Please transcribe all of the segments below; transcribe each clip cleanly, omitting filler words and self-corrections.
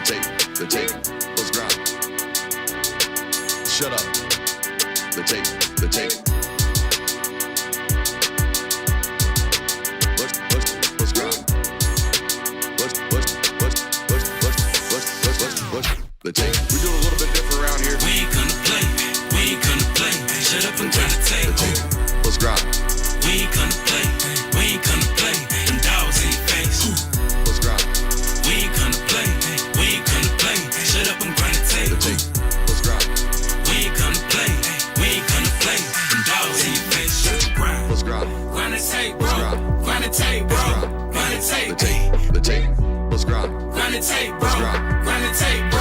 the tape, let's grind. Shut up. The tape, the tape. Let's grind. The tape. We do a little bit different around here. We ain't gonna play. We ain't gonna play. Shut up and grind the tape. The tape. Let's grind. We ain't gonna play. We ain't gonna play. Them dogs in your face. Let's grind. We ain't gonna play. We ain't gonna play. Shut up and grind the tape. The tape. Let's grind. We ain't gonna play. We ain't gonna play. Them dogs in your face. Shut up, grind. Let's grind. Grind the tape, bro. Grind the tape, bro. Grind the tape. The tape. The tape. Let's grind. Grind the tape, bro. Let's grind. Grind the tape, bro.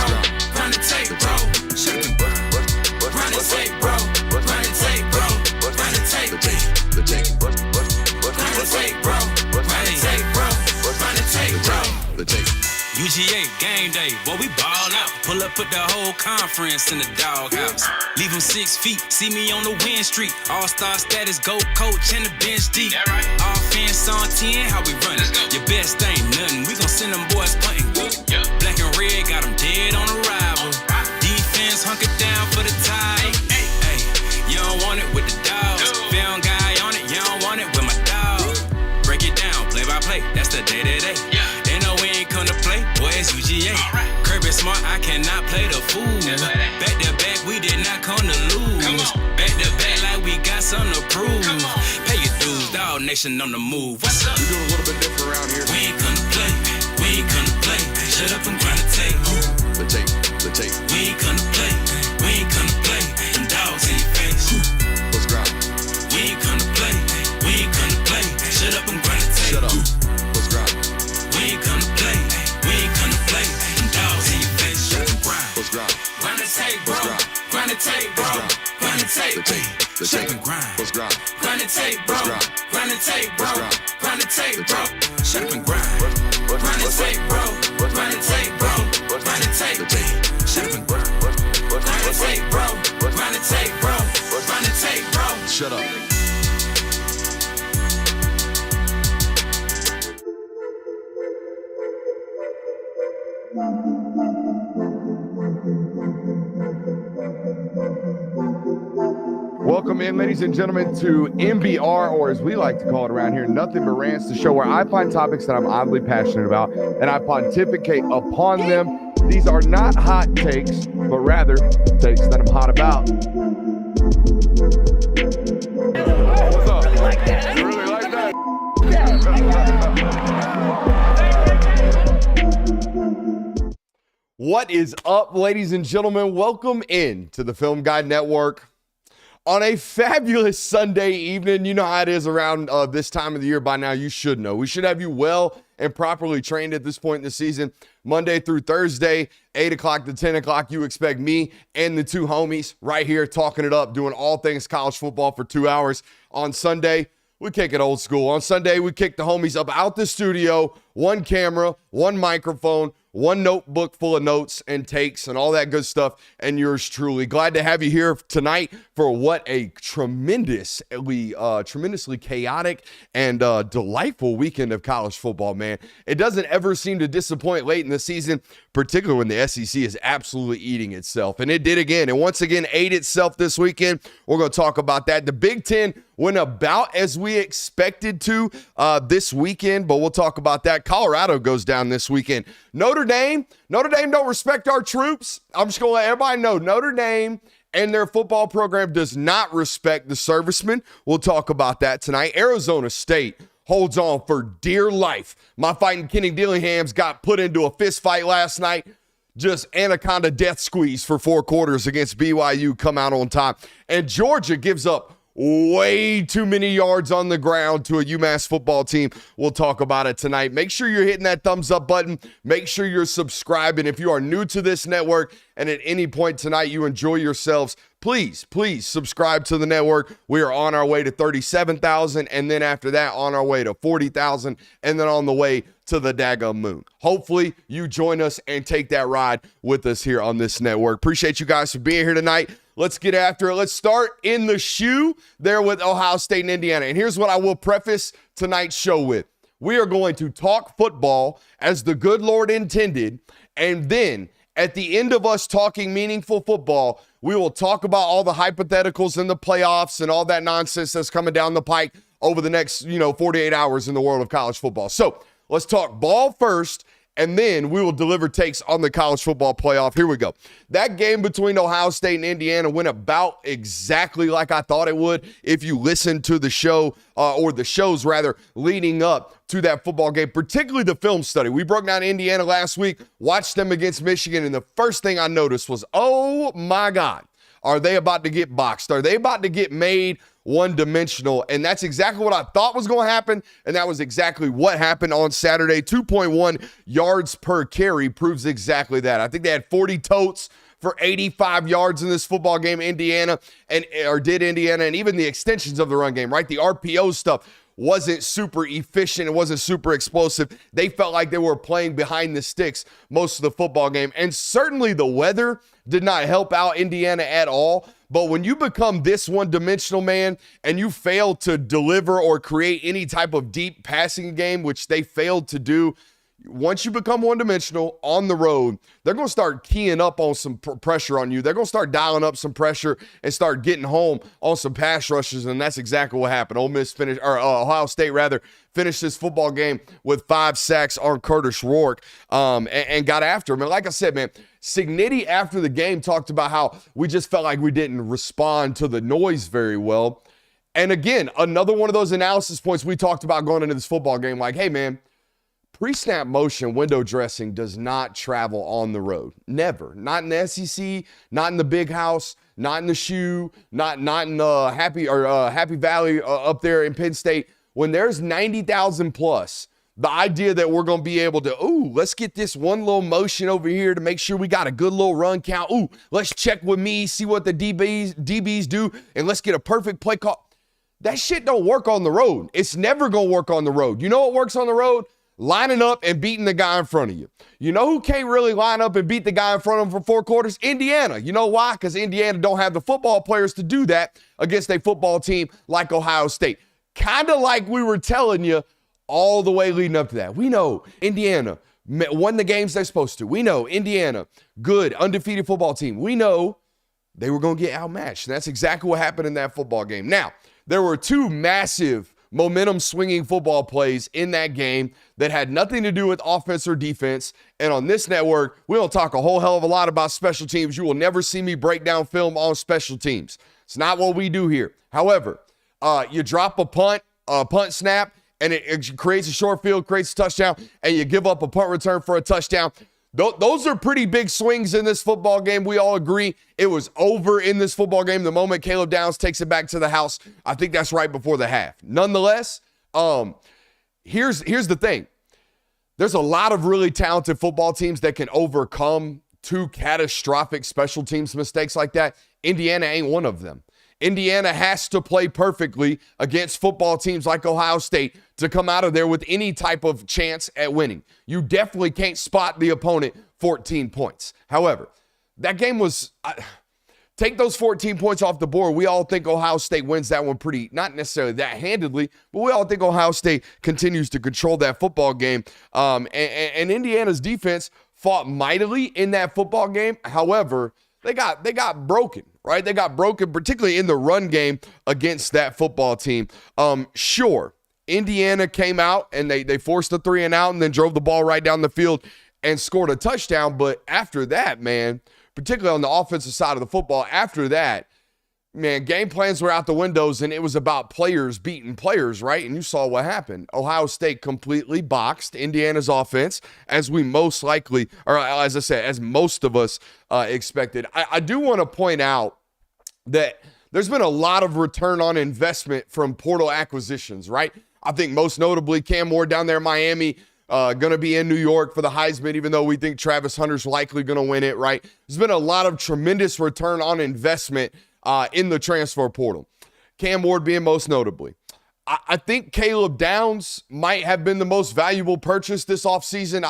Grind the tape, bro. Shut up and grind. Grind the tape, bro. Grind the tape, bro. Grind the tape. The tape. The tape. Grind the tape, bro. Grind the tape, bro. Grind the tape, bro. The tape. UGA game day, boy, we ball out. Pull up, put the whole conference in the doghouse. Leave them 6 feet, see me on the win streak. All-star status, go coach, and the bench deep. Right. Offense on 10, how we run it? Your best ain't nothing, we gon' send them boys punting. Yeah. Black and red, got them dead on arrival. Defense hunker down for the tie. Hey, you don't want it with the dogs. Found guy on it, you don't want it with my dog. Break it down, play by play, that's the day-to-day. They know we ain't come to play, boy, it's UGA. Kirby Smart, I cannot play the fool. Back to back, we did not come to lose. Back to back like we got something to prove. Pay your dues, dog nation on the move. What's up? We do a little bit different around here. We ain't gonna play, we ain't gonna play. Shut up and grind the tape. The tape, the tape. We ain't gonna play, we ain't gonna play. Them dogs in your face. Let's grind. We ain't gonna play, we ain't gonna play. Shut up and grind the tape. Shut up. Let's grind. We ain't gonna play, we ain't gonna play. Them dogs in your face. Shut up and grind. Let's grind. Grind the tape, bro. Let's grind. Grind the tape, bro. Grind the tape. The tape, the Shut tape. up and grind. Let's grind. Grind the tape, bro. Let's grind. Grind the tape, bro. Let's grind. Grind the tape, The bro. tape. Shut up and grind. Grind the tape, bro. Grind the tape, bro. Grind the tape. The tape. Shut up and grind. Grind the tape, bro. Grind the tape, bro. Grind the tape, bro. Shut up. Welcome in, ladies and gentlemen, to MBR, or as we like to call it around here, Nothing But Rants, the show where I find topics that I'm oddly passionate about and I pontificate upon them. These are not hot takes, but rather takes that I'm hot about. What's up? You like that? You really like that? What is up, ladies and gentlemen? Welcome in to the Film Guide Network. On a fabulous Sunday evening, you know how it is around this time of the year by now. You should know. We should have you well and properly trained at this point in the season. Monday through Thursday, 8 o'clock to 10 o'clock, you expect me and the two homies right here talking it up, doing all things college football for 2 hours. On Sunday, we kick it old school. On Sunday, we kick the homies up out the studio, one camera, one microphone, one notebook full of notes and takes and all that good stuff, and yours truly. Glad to have you here tonight for what a tremendously chaotic and delightful weekend of college football, man. It doesn't ever seem to disappoint late in the season, particularly when the SEC is absolutely eating itself, and it did again, and once again ate itself this weekend. We're going to talk about that. The Big Ten went about as we expected to this weekend, but we'll talk about that. Colorado goes down this weekend. Notre Dame don't respect our troops. I'm just going to let everybody know Notre Dame and their football program does not respect the servicemen. We'll talk about that tonight. Arizona State holds on for dear life. My fighting Kenny Dillingham's got put into a fist fight last night. Just anaconda death squeeze for 4 quarters against BYU, come out on top. And Georgia gives up way too many yards on the ground to a UMass football team. We'll talk about it tonight. Make sure you're hitting that thumbs up button. Make sure you're subscribing. If you are new to this network and at any point tonight you enjoy yourselves, please subscribe to the network. We are on our way to 37,000, and then after that on our way to 40,000, and then on the way to the daggum moon. Hopefully you join us and take that ride with us here on this network. Appreciate you guys for being here tonight. Let's get after it. Let's start in the shoe there with Ohio State and Indiana. And here's what I will preface tonight's show with. We are going to talk football as the good Lord intended, And then at the end of us talking meaningful football, we will talk about all the hypotheticals in the playoffs and all that nonsense that's coming down the pike over the next, 48 hours in the world of college football. So let's talk ball first, and then we will deliver takes on the college football playoff. Here we go. That game between Ohio State and Indiana went about exactly like I thought it would. If you listen to the show, or the shows rather, leading up to that football game, particularly the film study. We broke down Indiana last week, watched them against Michigan, and the first thing I noticed was, oh my God, are they about to get boxed? Are they about to get made one-dimensional? And that's exactly what I thought was going to happen, and that was exactly what happened on Saturday. 2.1 yards per carry proves exactly that. I think they had 40 totes for 85 yards in this football game, Indiana, and even the extensions of the run game, right? The RPO stuff wasn't super efficient. It wasn't super explosive. They felt like they were playing behind the sticks most of the football game. And certainly the weather did not help out Indiana at all. But when you become this one-dimensional, man, and you fail to deliver or create any type of deep passing game, which they failed to do, once you become one-dimensional on the road, they're going to start keying up on some pressure on you. They're going to start dialing up some pressure and start getting home on some pass rushes, and that's exactly what happened. Ohio State finished this football game with 5 sacks on Curtis Rourke, and got after him. And like I said, man, Cignetti after the game talked about how we just felt like we didn't respond to the noise very well. And again, another one of those analysis points we talked about going into this football game, like, hey, man, pre-snap motion window dressing does not travel on the road. Never. Not in the SEC, not in the Big House, not in the shoe, not in Happy Valley up there in Penn State. When there's 90,000 plus, the idea that we're going to be able to, let's get this one little motion over here to make sure we got a good little run count. Let's check with me, see what the DBs do, and let's get a perfect play call. That shit don't work on the road. It's never going to work on the road. You know what works on the road? Lining up and beating the guy in front of you. You know who can't really line up and beat the guy in front of him for 4 quarters? Indiana. You know why? Because Indiana don't have the football players to do that against a football team like Ohio State. Kind of like we were telling you all the way leading up to that. We know Indiana won the games they're supposed to. We know Indiana, good, undefeated football team. We know they were going to get outmatched. And that's exactly what happened in that football game. Now, there were 2 massive momentum swinging football plays in that game that had nothing to do with offense or defense. And on this network, we don't talk a whole hell of a lot about special teams. You will never see me break down film on special teams. It's not what we do here. However, you drop a punt snap, and it creates a short field, creates a touchdown, and you give up a punt return for a touchdown. Those are pretty big swings in this football game. We all agree it was over in this football game the moment Caleb Downs takes it back to the house. I think that's right before the half. Nonetheless, here's the thing. There's a lot of really talented football teams that can overcome 2 catastrophic special teams mistakes like that. Indiana ain't one of them. Indiana has to play perfectly against football teams like Ohio State to come out of there with any type of chance at winning. You definitely can't spot the opponent 14 points. However, that game was, take those 14 points off the board. We all think Ohio State wins that one pretty, not necessarily that handedly, but we all think Ohio State continues to control that football game. And Indiana's defense fought mightily in that football game. However, they got broken, right? They got broken, particularly in the run game against that football team. Sure, Indiana came out and they forced a 3 and out and then drove the ball right down the field and scored a touchdown. But after that, man, particularly on the offensive side of the football, after that, man, game plans were out the windows and it was about players beating players, right? And you saw what happened. Ohio State completely boxed Indiana's offense, as we most likely, or as I said, as most of us expected. I do want to point out that there's been a lot of return on investment from portal acquisitions, right? I think most notably Cam Ward down there in Miami, going to be in New York for the Heisman, even though we think Travis Hunter's likely going to win it, right? There's been a lot of tremendous return on investment in the transfer portal. Cam Ward being most notably. I think Caleb Downs might have been the most valuable purchase this offseason.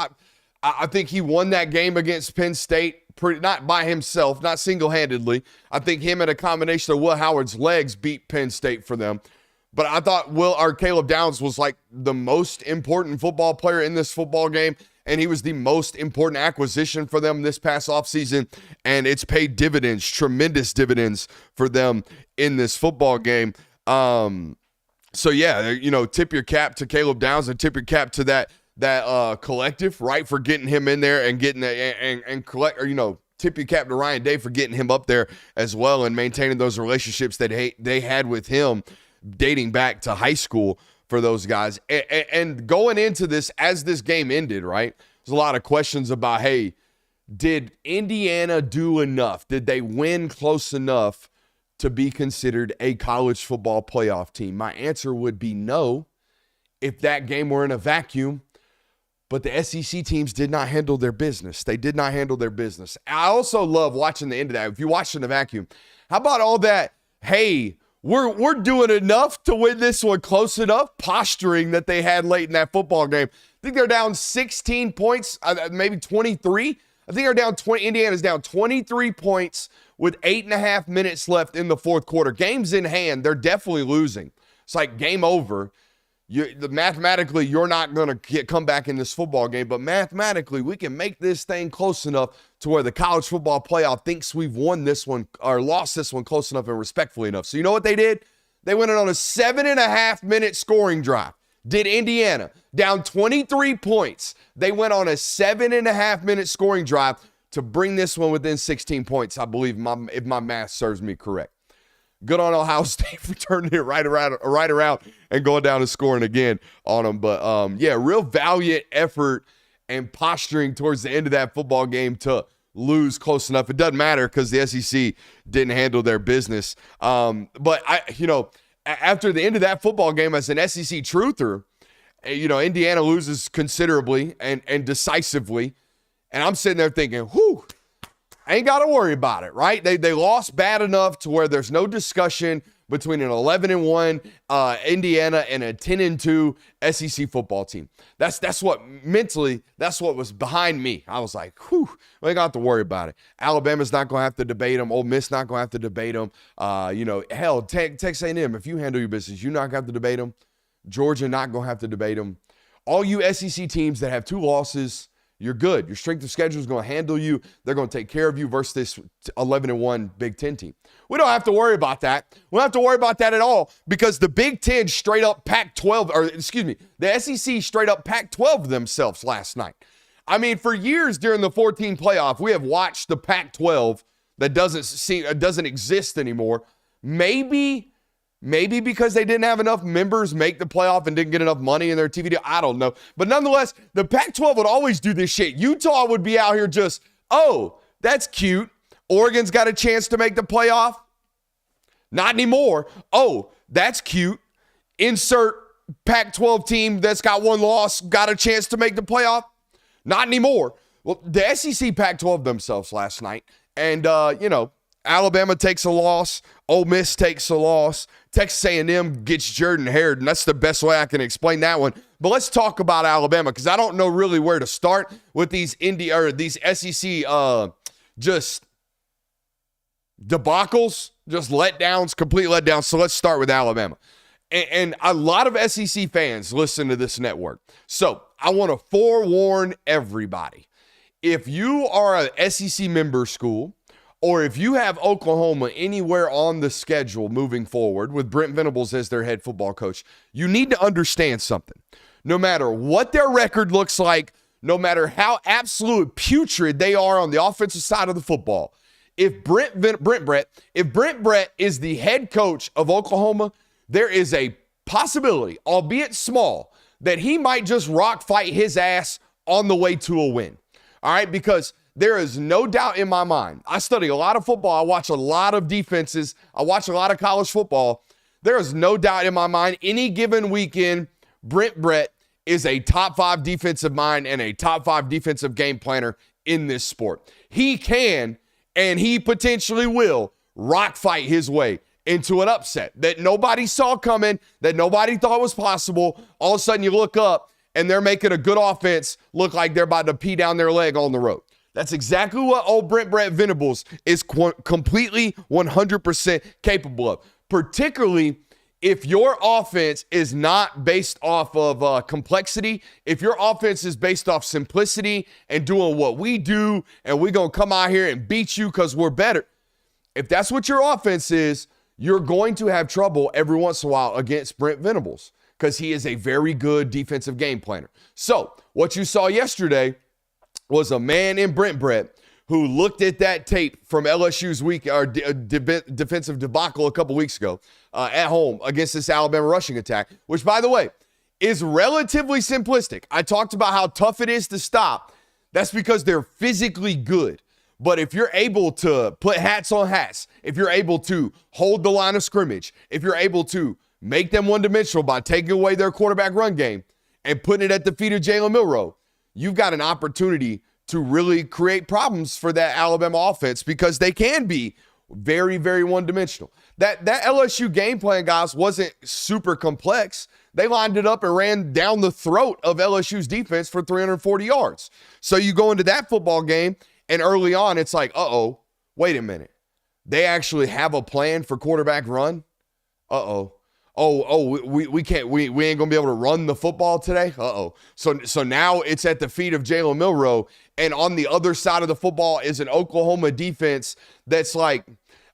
I think he won that game against Penn State, not by himself, not single-handedly. I think him and a combination of Will Howard's legs beat Penn State for them. But I thought Caleb Downs was like the most important football player in this football game, and he was the most important acquisition for them this past offseason, and it's paid dividends, tremendous dividends for them in this football game. So yeah, tip your cap to Caleb Downs and tip your cap to that collective, right, for getting him in there and getting tip your cap to Ryan Day for getting him up there as well and maintaining those relationships that they had with him dating back to high school for those guys. And going into this, as this game ended, right, there's a lot of questions about, hey, did Indiana do enough? Did they win close enough to be considered a college football playoff team? My answer would be no if that game were in a vacuum. But the SEC teams did not handle their business. They did not handle their business. I also love watching the end of that. If you watched in a vacuum, how about all that, hey, we're doing enough to win this one close enough, posturing that they had late in that football game. I think they're down 16 points, maybe 23. I think they're down 20. Indiana's down 23 points with 8.5 minutes left in the fourth quarter. Game's in hand. They're definitely losing. It's like game over. Mathematically, you're not going to come back in this football game, but mathematically, we can make this thing close enough to where the college football playoff thinks we've won this one or lost this one close enough and respectfully enough. So you know what they did? They went on a 7.5 minute scoring drive. Did Indiana, down 23 points. They went on a 7.5 minute scoring drive to bring this one within 16 points, I believe, if my math serves me correct. Good on Ohio State for turning it right around and going down and scoring again on them. But, real valiant effort and posturing towards the end of that football game to lose close enough. It doesn't matter because the SEC didn't handle their business. But, after the end of that football game as an SEC truther, Indiana loses considerably and decisively. And I'm sitting there thinking, whew, ain't got to worry about it, right? They lost bad enough to where there's no discussion between an 11-1 Indiana and a 10-2 SEC football team. That's what was behind me. I was like, whew, we ain't got to worry about it. Alabama's not going to have to debate them. Ole Miss not going to have to debate them. Hell, Texas A&M, if you handle your business, you're not going to have to debate them. Georgia not going to have to debate them. All you SEC teams that have 2 losses, you're good. Your strength of schedule is going to handle you. They're going to take care of you versus this 11-1 Big Ten team. We don't have to worry about that. We don't have to worry about that at all because the Big Ten straight up the SEC straight up Pac-12 themselves last night. I mean, for years during the 14 playoff, we have watched the Pac-12 that doesn't exist anymore. Maybe because they didn't have enough members make the playoff and didn't get enough money in their TV deal. I don't know. But nonetheless, the Pac-12 would always do this shit. Utah would be out here just, oh, that's cute. Oregon's got a chance to make the playoff. Not anymore. Oh, that's cute. Insert Pac-12 team that's got 1 loss, got a chance to make the playoff. Not anymore. Well, the SEC Pac-12 themselves last night. And, Alabama takes a loss. Ole Miss takes a loss. Texas A&M gets Jordan Hare, and that's the best way I can explain that one. But let's talk about Alabama because I don't know really where to start with these SEC just debacles, just letdowns, complete letdowns. So let's start with Alabama. And a lot of SEC fans listen to this network. So I want to forewarn everybody. If you are an SEC member school, or if you have Oklahoma anywhere on the schedule moving forward with Brent Venables as their head football coach, you need to understand something. No matter what their record looks like, no matter how absolute putrid they are on the offensive side of the football, if Brent Brett is the head coach of Oklahoma, there is a possibility, albeit small, that he might just rock fight his ass on the way to a win. All right, because there is no doubt in my mind. I study a lot of football. I watch a lot of defenses. I watch a lot of college football. There is no doubt in my mind any given weekend, Brent Brett is a top 5 defensive mind and a top 5 defensive game planner in this sport. He can, and he potentially will, rock fight his way into an upset that nobody saw coming, that nobody thought was possible. All of a sudden you look up and they're making a good offense look like they're about to pee down their leg on the road. That's exactly what old Brent Venables is completely 100% capable of, particularly if your offense is not based off of complexity, if your offense is based off simplicity and doing what we do, and we're going to come out here and beat you because we're better, if that's what your offense is, you're going to have trouble every once in a while against Brent Venables because he is a very good defensive game planner. So what you saw yesterday was a man in Brent who looked at that tape from LSU's defensive debacle a couple weeks ago at home against this Alabama rushing attack, which, by the way, is relatively simplistic. I talked about how tough it is to stop. That's because they're physically good. But if you're able to put hats on hats, if you're able to hold the line of scrimmage, if you're able to make them one-dimensional by taking away their quarterback run game and putting it at the feet of Jalen Milroe, you've got an opportunity to really create problems for that Alabama offense because they can be very, very one-dimensional. That LSU game plan, guys, wasn't super complex. They lined it up and ran down the throat of LSU's defense for 340 yards. So you go into that football game, and early on, it's like, wait a minute. They actually have a plan for quarterback run? We can't, we ain't gonna be able to run the football today? So now it's at the feet of Jalen Milroe, and on the other side of the football is an Oklahoma defense that's like,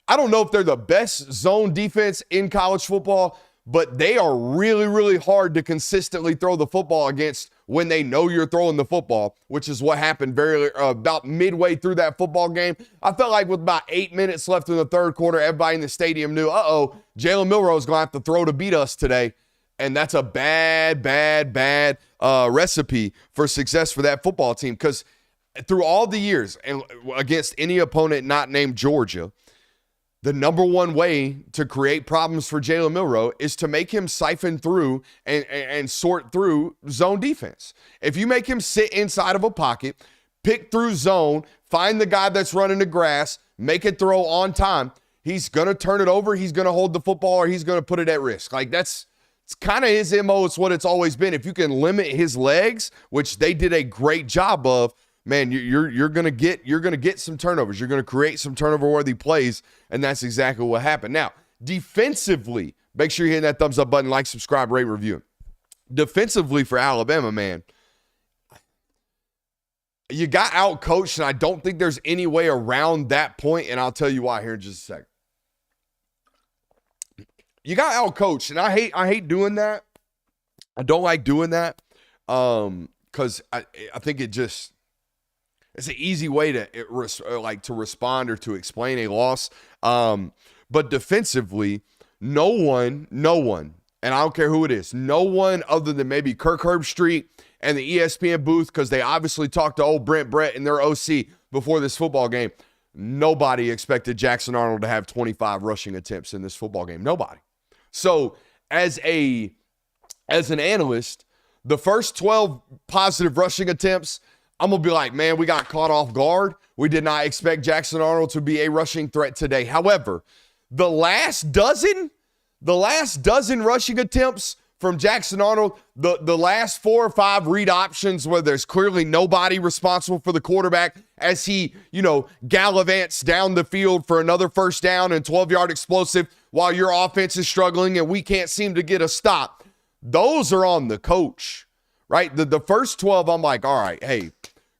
I don't know if they're the best zone defense in college football, but they are really, really hard to consistently throw the football against when they know you're throwing the football, which is what happened about midway through that football game. I felt like with about 8 minutes left in the third quarter, everybody in the stadium knew, Jalen Milroe is going to have to throw to beat us today. And that's a bad recipe for success for that football team, because through all the years and against any opponent not named Georgia, the number one way to create problems for Jalen Milroe is to make him siphon through and sort through zone defense. If you make him sit inside of a pocket, pick through zone, find the guy that's running the grass, make it throw on time, he's going to turn it over, he's going to hold the football, or he's going to put it at risk. Like it's kind of his MO. It's what it's always been. If you can limit his legs, which they did a great job of, man, you're gonna get some turnovers. You're gonna create some turnover-worthy plays, and that's exactly what happened. Now, defensively, make sure you're hitting that thumbs up button, like, subscribe, rate, review. Defensively for Alabama, man, you got out-coached, and I don't think there's any way around that point, and I'll tell you why here in just a second. You got out-coached, and I hate doing that. I don't like doing that because I think it's an easy way to respond or to explain a loss. But defensively, no one, and I don't care who it is, no one other than maybe Kirk Herbstreit and the ESPN booth, because they obviously talked to old Brent and their OC before this football game, nobody expected Jackson Arnold to have 25 rushing attempts in this football game. Nobody. So as an analyst, the first 12 positive rushing attempts, I'm going to be like, man, we got caught off guard. We did not expect Jackson Arnold to be a rushing threat today. However, the last dozen rushing attempts from Jackson Arnold, the last 4 or 5 read options where there's clearly nobody responsible for the quarterback as he, gallivants down the field for another first down and 12-yard explosive while your offense is struggling and we can't seem to get a stop. Those are on the coach, right? The first 12, I'm like, all right, hey,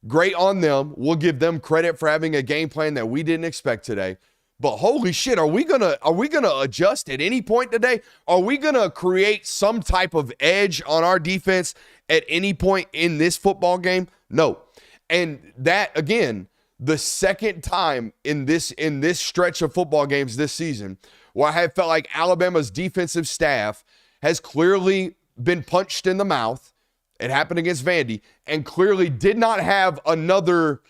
great on them. We'll give them credit for having a game plan that we didn't expect today. But holy shit, are we gonna adjust at any point today? Are we gonna create some type of edge on our defense at any point in this football game? No. And that, again, the second time in this stretch of football games this season where I have felt like Alabama's defensive staff has clearly been punched in the mouth. It happened against Vandy, and clearly did not have another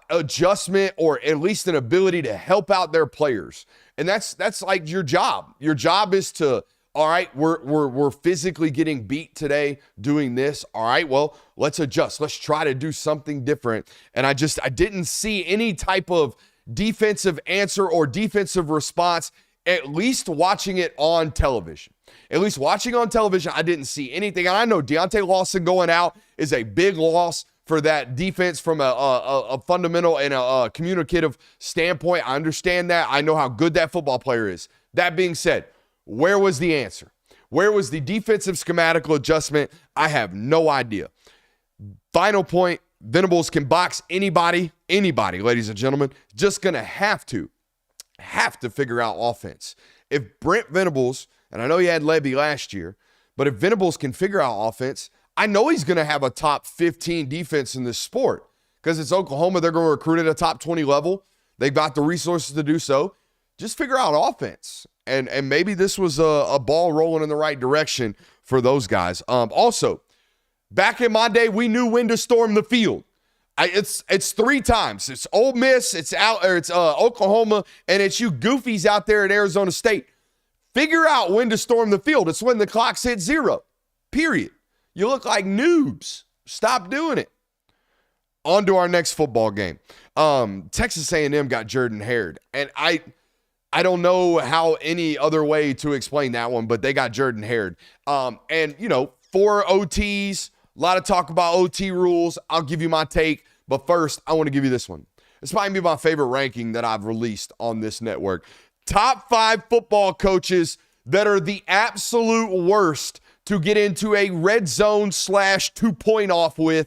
adjustment or at least an ability to help out their players. And that's like your job. Your job is to, all right, we're physically getting beat today doing this. All right, well, let's adjust. Let's try to do something different. And I didn't see any type of defensive answer or defensive response, at least watching it on television. At least watching on television, I didn't see anything. And I know Deontay Lawson going out is a big loss for that defense from a fundamental and a communicative standpoint. I understand that. I know how good that football player is. That being said, Where was the answer? Where was the defensive schematical adjustment? I have no idea. Final point, Venables can box anybody, ladies and gentlemen. Just going to have to figure out offense. If Brent Venables, and I know he had Levy last year, but if Venables can figure out offense, I know he's going to have a top 15 defense in this sport because it's Oklahoma. They're going to recruit at a top 20 level. They've got the resources to do so. Just figure out offense. And maybe this was a ball rolling in the right direction for those guys. Also, back in my day, we knew when to storm the field. It's 3 times. It's Ole Miss, it's Oklahoma, and it's you goofies out there at Arizona State. Figure out when to storm the field. It's when the clock's hit 0. Period. You look like noobs. Stop doing it. On to our next football game. Texas A&M got Jordan-Haired, and I don't know how any other way to explain that one, but they got Jordan-Haired. And, 4 OTs, a lot of talk about OT rules. I'll give you my take, but first, I want to give you this one. This might be my favorite ranking that I've released on this network. Top 5 football coaches that are the absolute worst to get into a red zone / 2-point off with,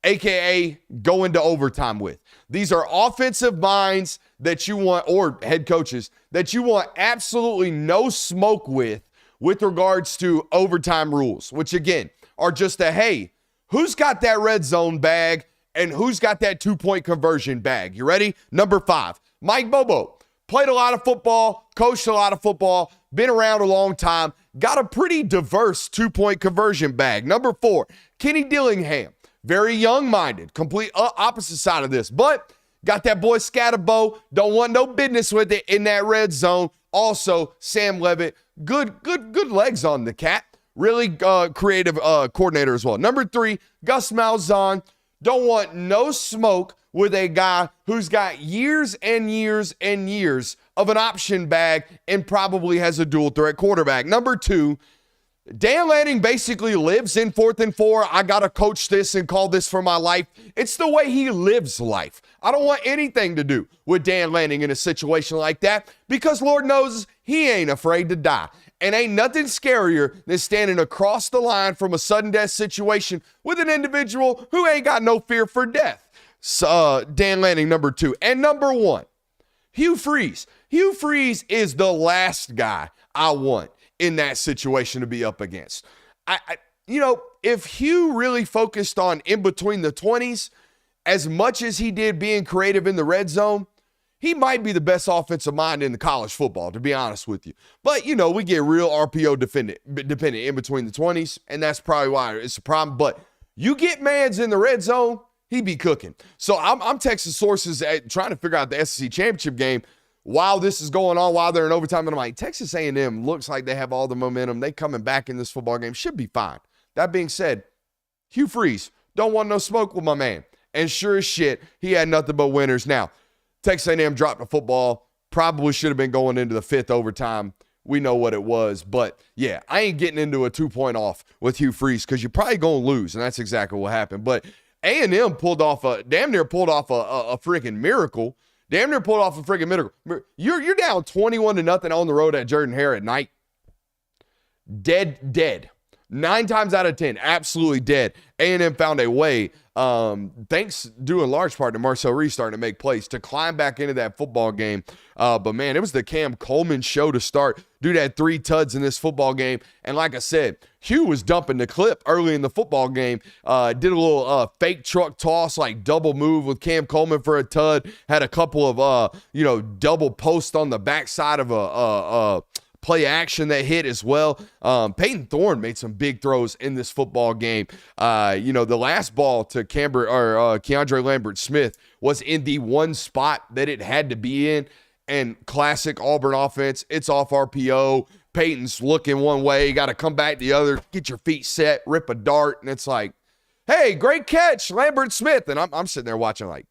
AKA go into overtime with. These are offensive minds that you want, or head coaches, that you want absolutely no smoke with regards to overtime rules, which again are just hey, who's got that red zone bag and who's got that 2-point conversion bag? You ready? Number 5, Mike Bobo. Played a lot of football, coached a lot of football, been around a long time, got a pretty diverse 2-point conversion bag. Number 4, Kenny Dillingham. Very young-minded, complete opposite side of this, but got that boy Scatterbo, don't want no business with it in that red zone. Also, Sam Levitt, good legs on the cat. Really creative coordinator as well. Number 3, Gus Malzahn, don't want no smoke with a guy who's got years and years and years of an option bag and probably has a dual threat quarterback. Number 2, Dan Lanning basically lives in 4th and 4. I got to coach this and call this for my life. It's the way he lives life. I don't want anything to do with Dan Lanning in a situation like that because Lord knows he ain't afraid to die. And ain't nothing scarier than standing across the line from a sudden death situation with an individual who ain't got no fear for death. So, Dan Lanning, number 2. And number 1, Hugh Freeze. Hugh Freeze is the last guy I want in that situation to be up against. If Hugh really focused on in between the 20s, as much as he did being creative in the red zone, he might be the best offensive mind in the college football, to be honest with you. But, we get real RPO dependent in between the 20s, and that's probably why it's a problem. But you get Mans in the red zone, he be cooking. So I'm texting sources trying to figure out the SEC championship game while this is going on, while they're in overtime. And I'm like, Texas A&M looks like they have all the momentum. They coming back in this football game. Should be fine. That being said, Hugh Freeze, don't want no smoke with my man. And sure as shit, he had nothing but winners. Now, Texas A&M dropped the football. Probably should have been going into the 5th overtime. We know what it was. But, yeah, I ain't getting into a 2-point off with Hugh Freeze because you're probably going to lose, and that's exactly what happened. But A&M damn near pulled off a freaking miracle. Damn near pulled off a freaking miracle. You're down 21-0 on the road at Jordan-Hare at night. Dead. 9 times out of 10, absolutely dead. A&M found a way, thanks due in large part to Marcel Reese starting to make plays to climb back into that football game. But, man, it was the Cam Coleman show to start. Dude had 3 tuds in this football game. And like I said, Hugh was dumping the clip early in the football game. Did a little fake truck toss, like double move with Cam Coleman for a tud. Had a couple of, double posts on the backside of a play action that hit as well. Peyton Thorne made some big throws in this football game. The last ball to Keandre Lambert-Smith was in the one spot that it had to be in. And classic Auburn offense, it's off RPO. Peyton's looking one way, got to come back the other, get your feet set, rip a dart, and it's like, hey, great catch, Lambert-Smith. And I'm sitting there watching like,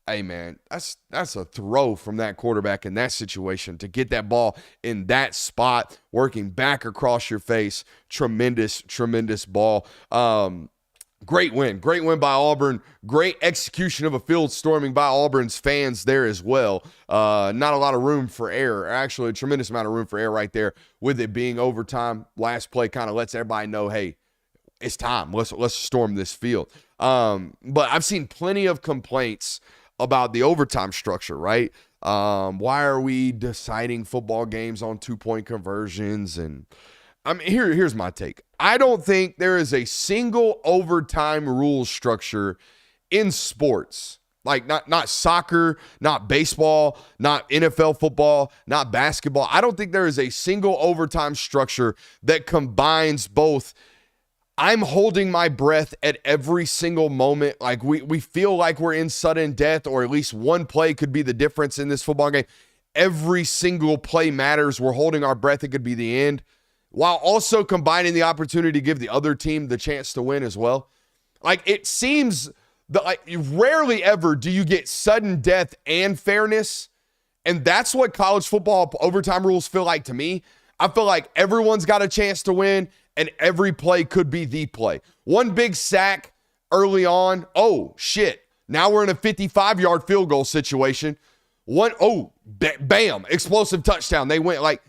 hey, man, that's a throw from that quarterback in that situation to get that ball in that spot, working back across your face. Tremendous ball. Great win by Auburn. Great execution of a field storming by Auburn's fans there as well. Not a lot of room for error. Actually, a tremendous amount of room for error right there with it being overtime. Last play kind of lets everybody know, hey, it's time. Let's storm this field. But I've seen plenty of complaints about the overtime structure, right? Why are we deciding football games on 2-point conversions? And I mean, here's my take. I don't think there is a single overtime rule structure in sports. Like not soccer, not baseball, not NFL football, not basketball. I don't think there is a single overtime structure that combines both. I'm holding my breath at every single moment. Like we feel like we're in sudden death, or at least one play could be the difference in this football game. Every single play matters. We're holding our breath. It could be the end, while also combining the opportunity to give the other team the chance to win as well. Like, it seems that, like, rarely ever do you get sudden death and fairness. And that's what college football overtime rules feel like to me. I feel like everyone's got a chance to win, and every play could be the play. One big sack early on. Oh, shit. Now we're in a 55-yard field goal situation. Bam, explosive touchdown. They went. Like,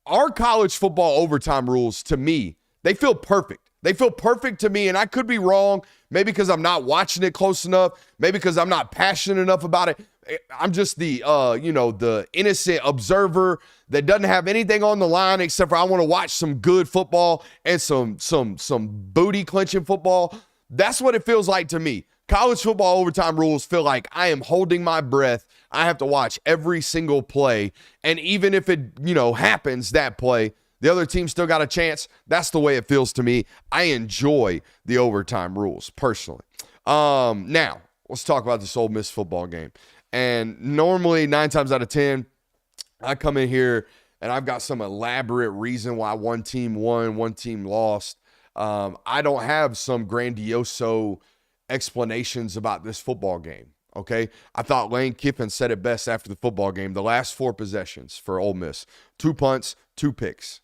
our college football overtime rules, to me, they feel perfect. They feel perfect to me, and I could be wrong. Maybe because I'm not watching it close enough. Maybe because I'm not passionate enough about it. I'm just the innocent observer that doesn't have anything on the line except for I want to watch some good football and some booty clenching football. That's what it feels like to me. College football overtime rules feel like I am holding my breath. I have to watch every single play. And even if it, happens, that play, the other team still got a chance. That's the way it feels to me. I enjoy the overtime rules personally. Now, let's talk about this Ole Miss football game. And normally 9 times out of 10, I come in here and I've got some elaborate reason why one team won, one team lost. I don't have some grandioso explanations about this football game, okay? I thought Lane Kiffin said it best after the football game. The last 4 possessions for Ole Miss, 2 punts, 2 picks.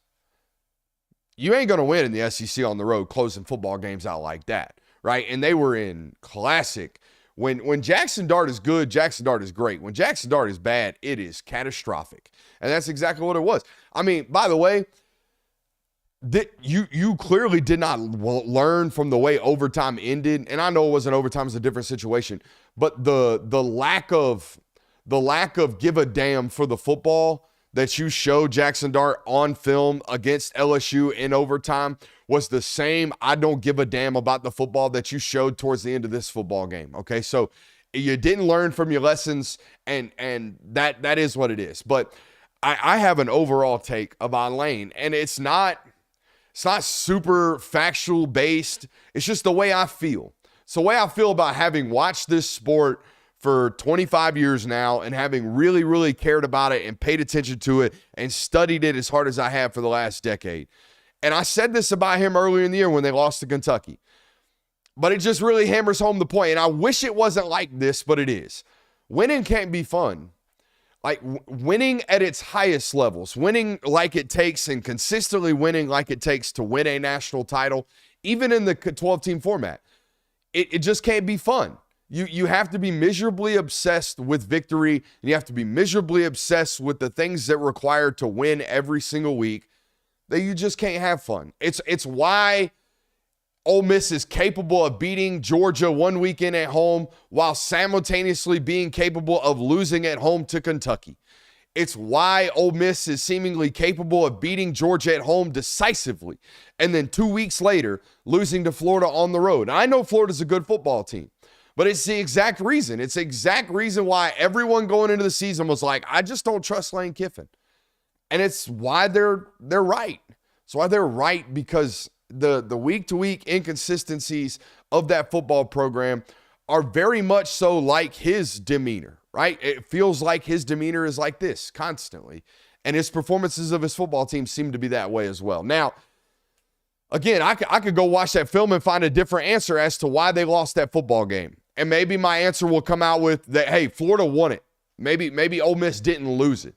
You ain't going to win in the SEC on the road closing football games out like that, right? And they were in classic. When Jackson Dart is good, Jackson Dart is great. When Jackson Dart is bad, it is catastrophic. And that's exactly what it was. I mean, by the way, you clearly did not learn from the way overtime ended. And I know it wasn't overtime, it's a different situation. But the lack of give a damn for the football that you showed Jackson Dart on film against LSU in overtime was the same I don't give a damn about the football that you showed towards the end of this football game. Okay, so you didn't learn from your lessons, and that is what it is. But I have an overall take about Lane, and it's not super factual based. It's just the way I feel. It's the way I feel about having watched this sport for 25 years now and having really, really cared about it and paid attention to it and studied it as hard as I have for the last decade. And I said this about him earlier in the year when they lost to Kentucky. But it just really hammers home the point. And I wish it wasn't like this, but it is. Winning can't be fun. Like, winning at its highest levels, winning like it takes and consistently winning like it takes to win a national title, even in the 12-team format, it just can't be fun. You have to be miserably obsessed with victory, and you have to be miserably obsessed with the things that require to win every single week, that you just can't have fun. It's why Ole Miss is capable of beating Georgia one weekend at home while simultaneously being capable of losing at home to Kentucky. It's why Ole Miss is seemingly capable of beating Georgia at home decisively and then 2 weeks later losing to Florida on the road. Now, I know Florida's a good football team, but it's the exact reason. It's the exact reason why everyone going into the season was like, I just don't trust Lane Kiffin. And it's why they're right. It's why they're right, because the week-to-week inconsistencies of that football program are very much so like his demeanor, right? It feels like his demeanor is like this constantly. And his performances of his football team seem to be that way as well. Now, again, I could go watch that film and find a different answer as to why they lost that football game. And maybe my answer will come out with that, hey, Florida won it. Maybe Ole Miss didn't lose it.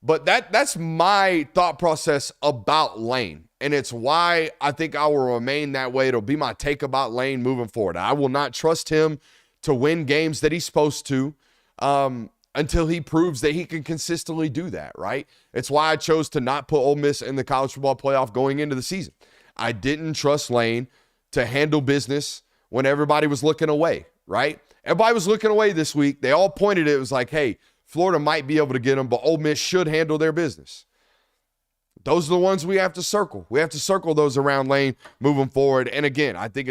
But that's my thought process about Lane. And it's why I think I will remain that way. It'll be my take about Lane moving forward. I will not trust him to win games that he's supposed to until he proves that he can consistently do that, right? It's why I chose to not put Ole Miss in the college football playoff going into the season. I didn't trust Lane to handle business when everybody was looking away, right? Everybody was looking away this week. They all pointed it. It was like, hey, Florida might be able to get them, but Ole Miss should handle their business. Those are the ones we have to circle. We have to circle those around Lane moving forward. And again, I think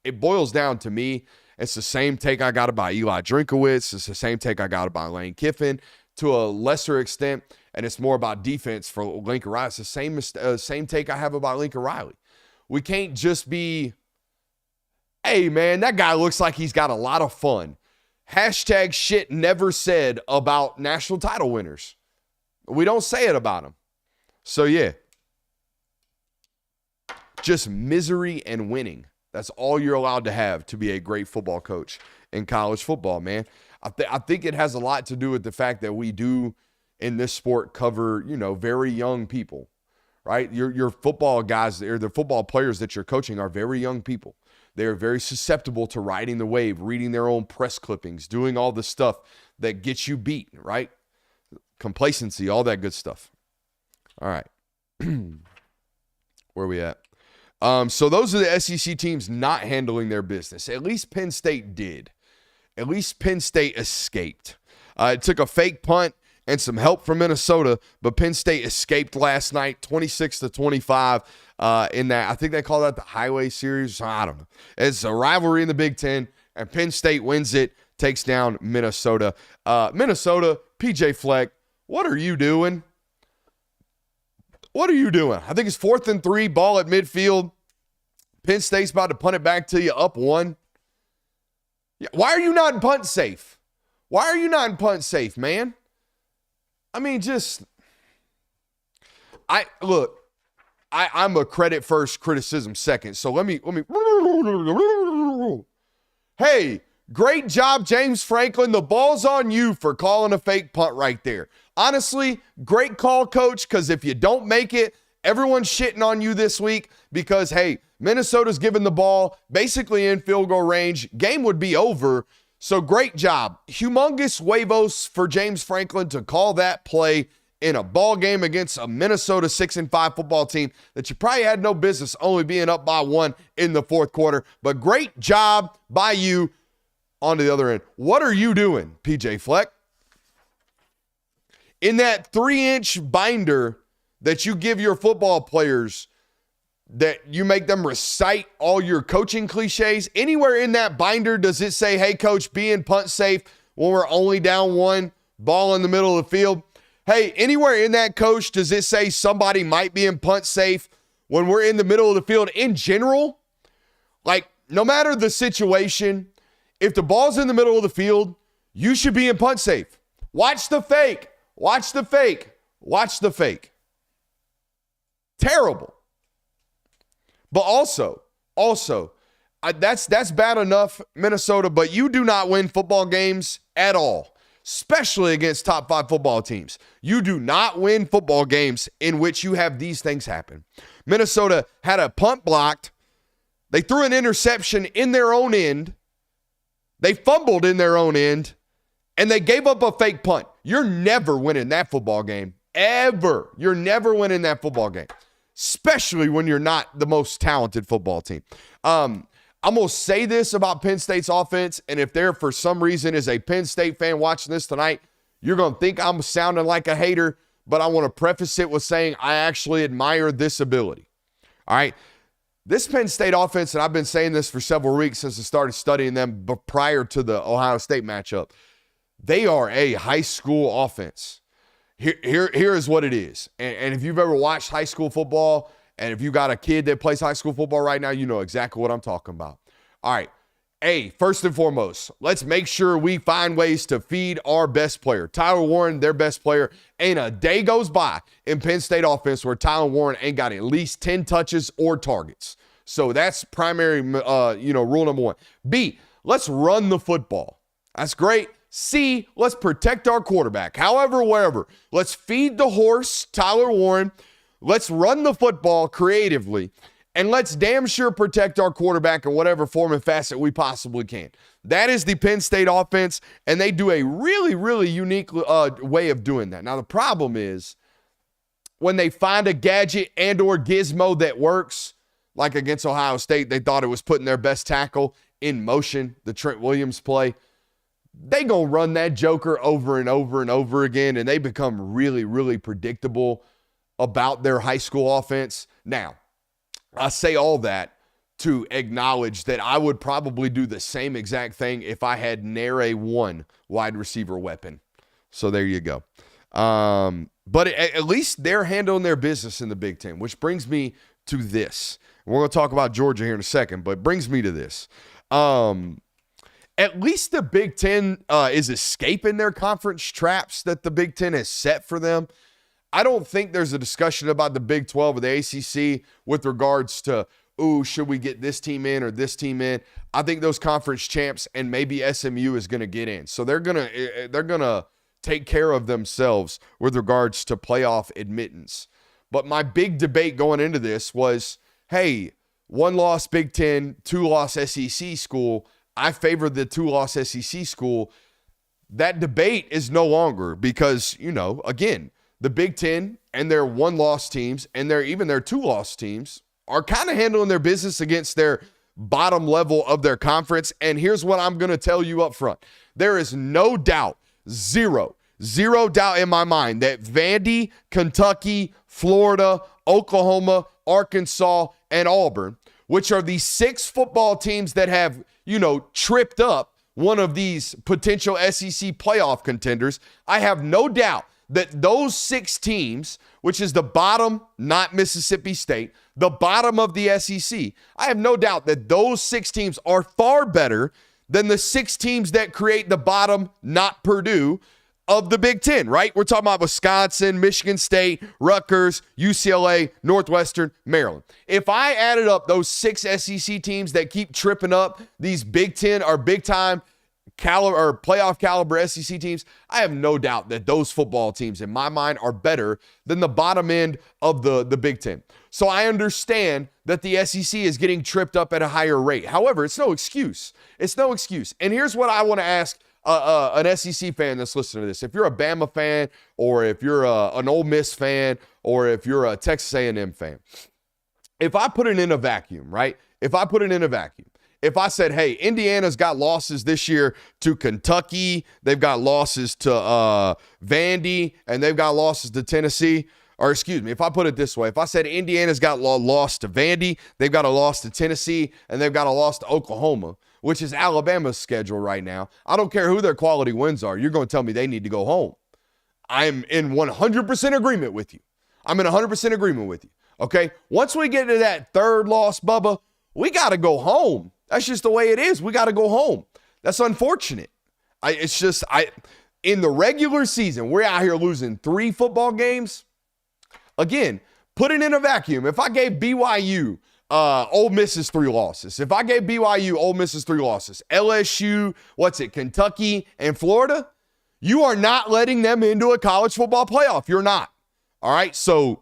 it boils down to me. It's the same take I got about Eli Drinkowitz. It's the same take I got about Lane Kiffin to a lesser extent, and it's more about defense for Lincoln Riley. It's the same take I have about Lincoln Riley. We can't just be, hey, man, that guy looks like he's got a lot of fun. Hashtag shit never said about national title winners. We don't say it about them. So, yeah, just misery and winning. That's all you're allowed to have to be a great football coach in college football, man. I think it has a lot to do with the fact that we do in this sport cover, very young people, right? Your football guys or the football players that you're coaching are very young people. They're very susceptible to riding the wave, reading their own press clippings, doing all the stuff that gets you beat, right? Complacency, all that good stuff. All right. Where are we at? So those are the SEC teams not handling their business. At least Penn State did. At least Penn State escaped. It took a fake punt and some help from Minnesota, but Penn State escaped last night, 26-25 in that. I think they call that the Highway Series. I don't know. It's a rivalry in the Big Ten, and Penn State wins it, takes down Minnesota. Minnesota, PJ Fleck, what are you doing? What are you doing? I think it's 4th and 3, ball at midfield. Penn State's about to punt it back to you, up 1. Yeah, why are you not in punt safe? Why are you not in punt safe, man? I mean, I'm a credit first, criticism second. So let me. Hey, great job, James Franklin. The ball's on you for calling a fake punt right there. Honestly, great call, coach, because if you don't make it, everyone's shitting on you this week because, hey, Minnesota's given the ball basically in field goal range. Game would be over. So great job. Humongous huevos for James Franklin to call that play in a ball game against a Minnesota 6-5 football team that you probably had no business only being up by 1 in the fourth quarter. But great job by you on the other end. What are you doing, PJ Fleck? In that 3-inch binder that you give your football players, that you make them recite all your coaching cliches, anywhere in that binder does it say, hey, coach, be in punt safe when we're only down 1, ball in the middle of the field? Hey, anywhere in that, coach, does it say somebody might be in punt safe when we're in the middle of the field in general? Like, no matter the situation, if the ball's in the middle of the field, you should be in punt safe. Watch the fake. Watch the fake. Watch the fake. Terrible. But also, that's bad enough, Minnesota, but you do not win football games at all, especially against top 5 football teams. You do not win football games in which you have these things happen. Minnesota had a punt blocked. They threw an interception in their own end. They fumbled in their own end, and they gave up a fake punt. You're never winning that football game, ever. You're never winning that football game, especially when you're not the most talented football team. I'm going to say this about Penn State's offense, and if there for some reason is a Penn State fan watching this tonight, you're going to think I'm sounding like a hater, but I want to preface it with saying I actually admire this ability. All right? This Penn State offense, and I've been saying this for several weeks since I started studying them prior to the Ohio State matchup, they are a high school offense. Here is what it is. And if you've ever watched high school football, and if you got a kid that plays high school football right now, you know exactly what I'm talking about. All right. First and foremost, let's make sure we find ways to feed our best player. Tyler Warren, their best player. Ain't a day goes by in Penn State offense where Tyler Warren ain't got at least 10 touches or targets. So that's primary, rule number 1. B, let's run the football. That's great. C, let's protect our quarterback. However, wherever. Let's feed the horse, Tyler Warren. Let's run the football creatively. And let's damn sure protect our quarterback in whatever form and facet we possibly can. That is the Penn State offense, and they do a really, really unique way of doing that. Now, the problem is when they find a gadget and or gizmo that works, like against Ohio State, they thought it was putting their best tackle in motion, the Trent Williams play. They gonna run that joker over and over and over again, and they become really, really predictable about their high school offense. Now, I say all that to acknowledge that I would probably do the same exact thing if I had ne'er a one wide receiver weapon. So there you go. But at least they're handling their business in the Big Ten, which brings me to this. We're going to talk about Georgia here in a second, but it brings me to this. At least the Big Ten is escaping their conference traps that the Big Ten has set for them. I don't think there's a discussion about the Big 12 or the ACC with regards to, should we get this team in or this team in? I think those conference champs and maybe SMU is going to get in. So they're going to take care of themselves with regards to playoff admittance. But my big debate going into this was, hey, 1-loss Big Ten, 2-loss SEC school. I favor the 2-loss SEC school. That debate is no longer because, again, the Big Ten and their 1-loss teams and their 2-loss teams are kind of handling their business against their bottom level of their conference. And here's what I'm going to tell you up front. There is no doubt, zero doubt in my mind that Vandy, Kentucky, Florida, Oklahoma, Arkansas, and Auburn, which are the 6 football teams that have, tripped up one of these potential SEC playoff contenders, I have no doubt that those 6 teams, which is the bottom, not Mississippi State, the bottom of the SEC, I have no doubt that those 6 teams are far better than the 6 teams that create the bottom, not Purdue, of the Big Ten, right? We're talking about Wisconsin, Michigan State, Rutgers, UCLA, Northwestern, Maryland. If I added up those 6 SEC teams that keep tripping up these Big Ten or big-time caliber or playoff caliber SEC teams, I have no doubt that those football teams, in my mind, are better than the bottom end of the Big Ten. So I understand that the SEC is getting tripped up at a higher rate. However, it's no excuse. It's no excuse. And here's what I want to ask an SEC fan that's listening to this. If you're a Bama fan, or if you're an Ole Miss fan, or if you're a Texas A&M fan, if I put it in a vacuum, right? If I said, hey, Indiana's got losses this year to Kentucky, they've got losses to Vandy, and they've got losses to Tennessee. Or excuse me, if I put it this way, if I said Indiana's got a loss to Vandy, they've got a loss to Tennessee, and they've got a loss to Oklahoma, which is Alabama's schedule right now, I don't care who their quality wins are, you're going to tell me they need to go home. I'm in 100% agreement with you. Okay? Once we get to that 3rd loss, Bubba, we got to go home. That's just the way it is. We got to go home. That's unfortunate. In the regular season, we're out here losing 3 football games. Again, put it in a vacuum. If I gave BYU Ole Miss's 3 losses, if I gave BYU Ole Miss's 3 losses, LSU, Kentucky, and Florida, you are not letting them into a college football playoff. You're not. All right? So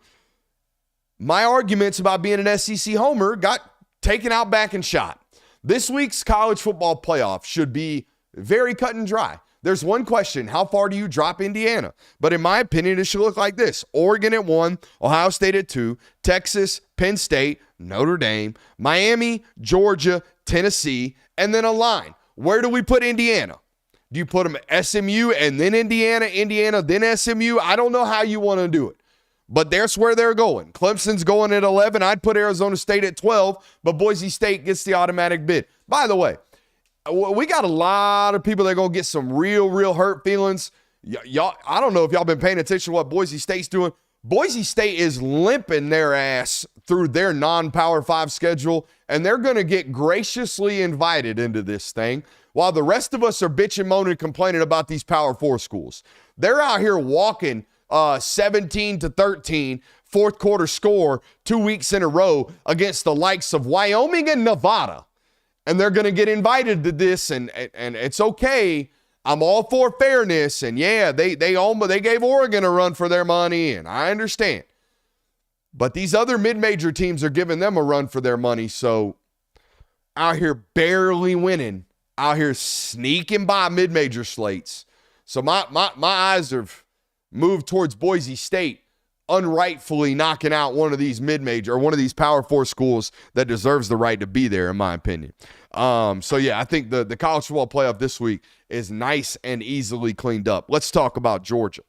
my arguments about being an SEC homer got taken out back and shot. This week's college football playoff should be very cut and dry. There's one question: how far do you drop Indiana? But in my opinion, it should look like this: Oregon at 1, Ohio State at 2, Texas, Penn State, Notre Dame, Miami, Georgia, Tennessee, and then a line. Where do we put Indiana? Do you put them at SMU and then Indiana, then SMU? I don't know how you want to do it. But that's where they're going. Clemson's going at 11. I'd put Arizona State at 12, but Boise State gets the automatic bid. By the way, we got a lot of people that are going to get some real hurt feelings. Y'all, I don't know if y'all been paying attention to what Boise State's doing. Boise State is limping their ass through their non-Power 5 schedule, and they're going to get graciously invited into this thing while the rest of us are bitching, moaning, complaining about these Power 4 schools. They're out here walking 17-13 fourth quarter score 2 weeks in a row against the likes of Wyoming and Nevada. And they're going to get invited to this, and it's okay. I'm all for fairness, and yeah, they gave Oregon a run for their money, and I understand. But these other mid-major teams are giving them a run for their money, so out here barely winning, out here sneaking by mid-major slates. So my eyes have moved towards Boise State, unrightfully knocking out one of these mid-major or one of these Power 4 schools that deserves the right to be there, in my opinion. So yeah, I think the college football playoff this week is nice and easily cleaned up. Let's talk about Georgia.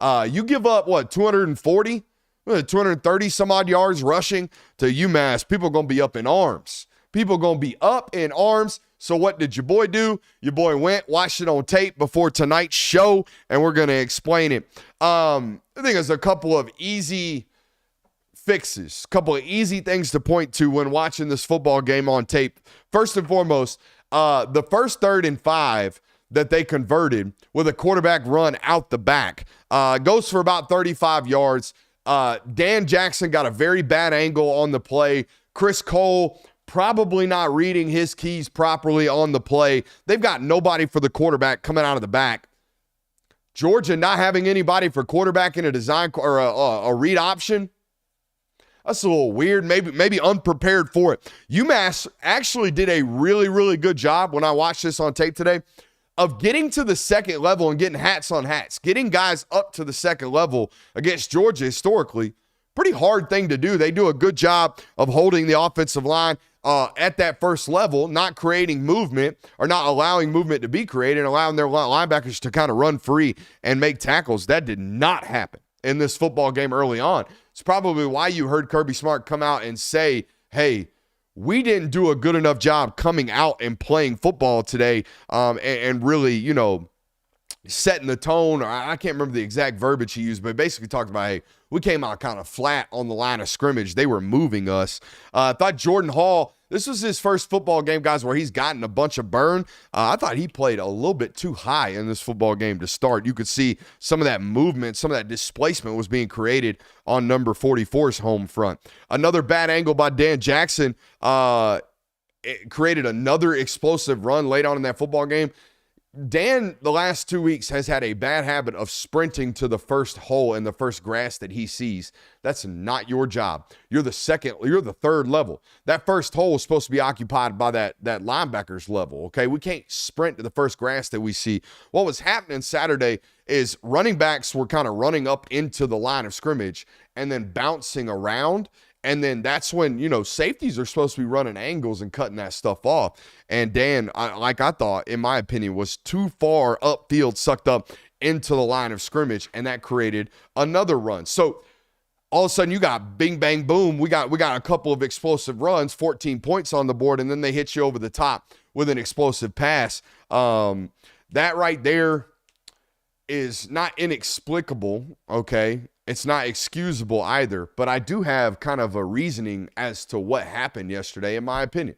You give up, 240, 230 some odd yards rushing to UMass. People are going to be up in arms. So what did your boy do? Your boy went, watched it on tape before tonight's show, and we're going to explain it. I think there's a couple of easy fixes, a couple of easy things to point to when watching this football game on tape. First and foremost, the first 3rd and 5 that they converted with a quarterback run out the back goes for about 35 yards. Dan Jackson got a very bad angle on the play. Chris Cole probably not reading his keys properly on the play. They've got nobody for the quarterback coming out of the back. Georgia not having anybody for quarterback in a design or a read option. That's a little weird, maybe unprepared for it. UMass actually did a really, really good job when I watched this on tape today of getting to the second level and getting hats on hats, getting guys up to the second level against Georgia historically. Pretty hard thing to do. They do a good job of holding the offensive line at that first level, not creating movement or not allowing movement to be created and allowing their linebackers to kind of run free and make tackles. That did not happen in this football game early on. It's probably why you heard Kirby Smart come out and say, hey, we didn't do a good enough job coming out and playing football today and really, setting the tone. Or I can't remember the exact verbiage he used, but basically talked about, hey, we came out kind of flat on the line of scrimmage. They were moving us. I thought Jordan Hall, this was his first football game, guys, where he's gotten a bunch of burn. I thought he played a little bit too high in this football game to start. You could see some of that movement, some of that displacement was being created on number 44's home front. Another bad angle by Dan Jackson it created another explosive run late on in that football game. Dan, the last 2 weeks, has had a bad habit of sprinting to the first hole and the first grass that he sees. That's not your job. You're the third level. That first hole is supposed to be occupied by that linebacker's level, okay? We can't sprint to the first grass that we see. What was happening Saturday is running backs were kind of running up into the line of scrimmage and then bouncing around. And then that's when, safeties are supposed to be running angles and cutting that stuff off. And Dan, I thought, in my opinion, was too far upfield, sucked up into the line of scrimmage, and that created another run. So all of a sudden you got bing, bang, boom. We got a couple of explosive runs, 14 points on the board, and then they hit you over the top with an explosive pass. That right there is not inexplicable, okay? It's not excusable either, but I do have kind of a reasoning as to what happened yesterday, in my opinion.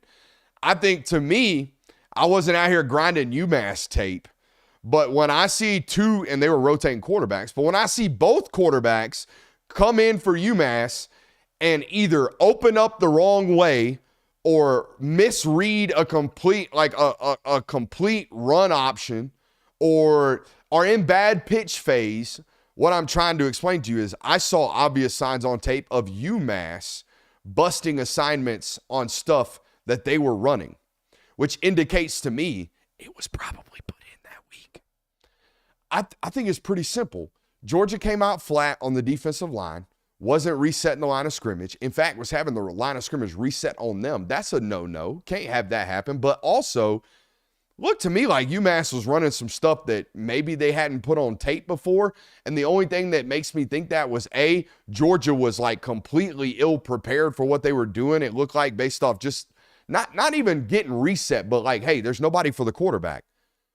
I think, to me, I wasn't out here grinding UMass tape, but when I see two, and they were rotating quarterbacks, but when I see both quarterbacks come in for UMass and either open up the wrong way or misread a complete, a complete run option, or are in bad pitch phase, what I'm trying to explain to you is I saw obvious signs on tape of UMass busting assignments on stuff that they were running, which indicates to me it was probably put in that week. I think it's pretty simple. Georgia came out flat on the defensive line, wasn't resetting the line of scrimmage. In fact, was having the line of scrimmage reset on them. That's a no-no. Can't have that happen. But also, looked to me like UMass was running some stuff that maybe they hadn't put on tape before. And the only thing that makes me think that was, A, Georgia was completely ill-prepared for what they were doing. It looked like based off just not even getting reset, but hey, there's nobody for the quarterback.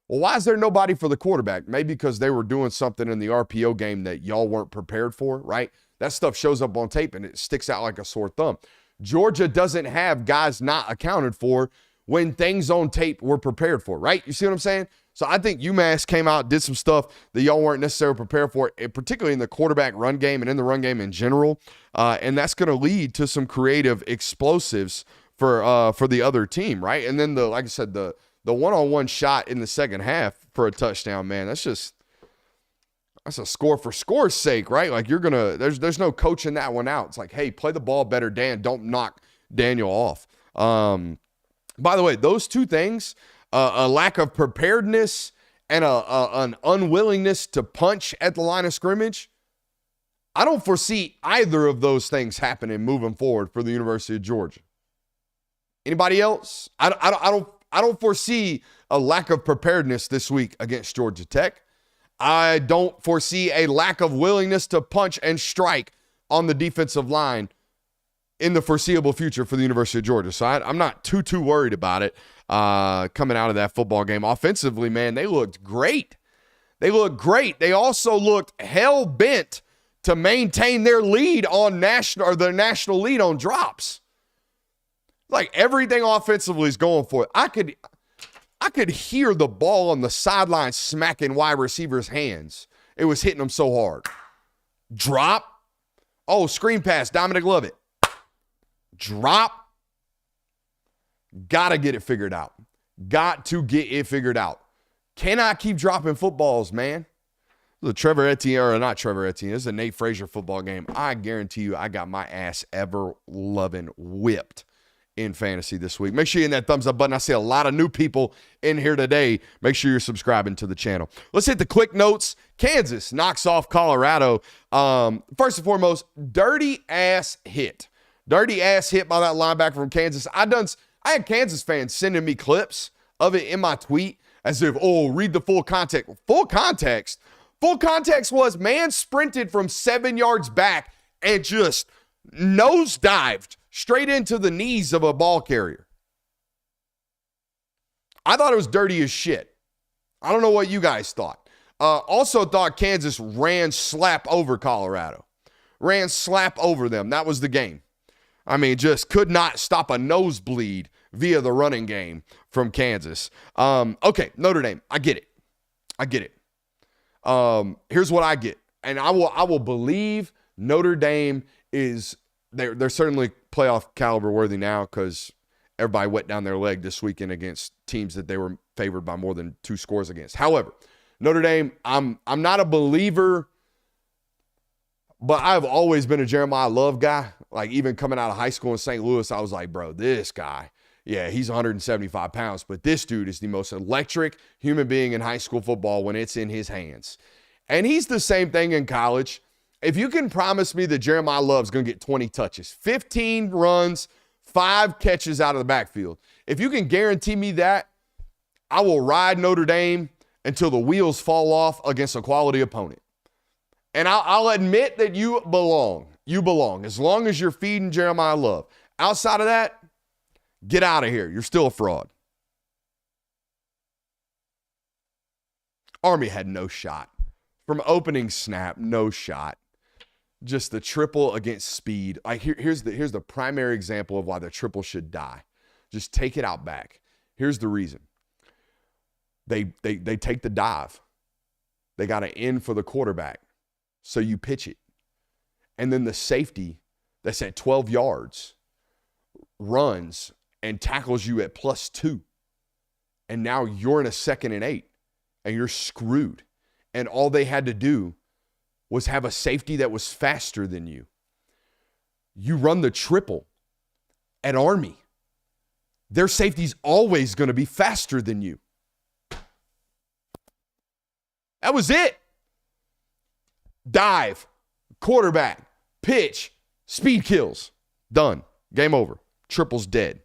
Well, why is there nobody for the quarterback? Maybe because they were doing something in the RPO game that y'all weren't prepared for, right? That stuff shows up on tape and it sticks out like a sore thumb. Georgia doesn't have guys not accounted for when things on tape were prepared for, right? You see what I'm saying? So I think UMass came out, did some stuff that y'all weren't necessarily prepared for, particularly in the quarterback run game and in the run game in general. And that's going to lead to some creative explosives for the other team, right? And then like I said, the the one-on-one shot in the second half for a touchdown, man, that's a score for score's sake, right? Like there's no coaching that one out. It's like, hey, play the ball better, Dan. Don't knock Daniel off. By the way, those two things, a lack of preparedness and an unwillingness to punch at the line of scrimmage, I don't foresee either of those things happening moving forward for the University of Georgia. Anybody else? I don't foresee a lack of preparedness this week against Georgia Tech. I don't foresee a lack of willingness to punch and strike on the defensive line in the foreseeable future for the University of Georgia. So I'm not too worried about it coming out of that football game. Offensively, man, they looked great. They also looked hell-bent to maintain their lead on their national lead on drops. Like everything offensively is going for it. I could hear the ball on the sideline smacking wide receivers' hands. It was hitting them so hard. Drop. Oh, screen pass, Dominic Lovett. Drop. Got to get it figured out. Cannot keep dropping footballs, man. The Trevor Etienne, or not Trevor Etienne, this is a Nate Frazier football game. I guarantee you I got my ass ever loving whipped in fantasy this week. Make sure you hit that thumbs up button. I see a lot of new people in here today. Make sure you're subscribing to the channel. Let's hit the quick notes. Kansas knocks off Colorado. First and foremost, dirty ass hit by that linebacker from Kansas. I had Kansas fans sending me clips of it in my tweet as if, read the full context. Full context was man sprinted from 7 yards back and just nosedived straight into the knees of a ball carrier. I thought it was dirty as shit. I don't know what you guys thought. Also thought Kansas ran slap over Colorado. Ran slap over them. That was the game. I mean, just could not stop a nosebleed via the running game from Kansas. Okay, Notre Dame. I get it. Here's what I get. And I will believe Notre Dame is they're certainly playoff caliber worthy now because everybody wet down their leg this weekend against teams that they were favored by more than 2 scores against. However, Notre Dame, I'm not a believer, but I've always been a Jeremiah Love guy. Like even coming out of high school in St. Louis, I was like, bro, this guy, yeah, he's 175 pounds, but this dude is the most electric human being in high school football when it's in his hands. And he's the same thing in college. If you can promise me that Jeremiah Love's going to get 20 touches, 15 runs, 5 catches out of the backfield, if you can guarantee me that, I will ride Notre Dame until the wheels fall off against a quality opponent. And I'll admit that you belong. You belong as long as you're feeding Jeremiah Love. Outside of that, get out of here. You're still a fraud. Army had no shot. From opening snap, no shot. Just the triple against speed. Here's the primary example of why the triple should die. Just take it out back. Here's the reason. They take the dive. They got an end for the quarterback. So you pitch it. And then the safety that's at 12 yards runs and tackles you at +2. And now you're in a 2nd and 8 and you're screwed. And all they had to do was have a safety that was faster than you. You run the triple at Army. Their safety's always going to be faster than you. That was it. Dive, quarterback, pitch, speed kills. Done. Game over. Triple's dead.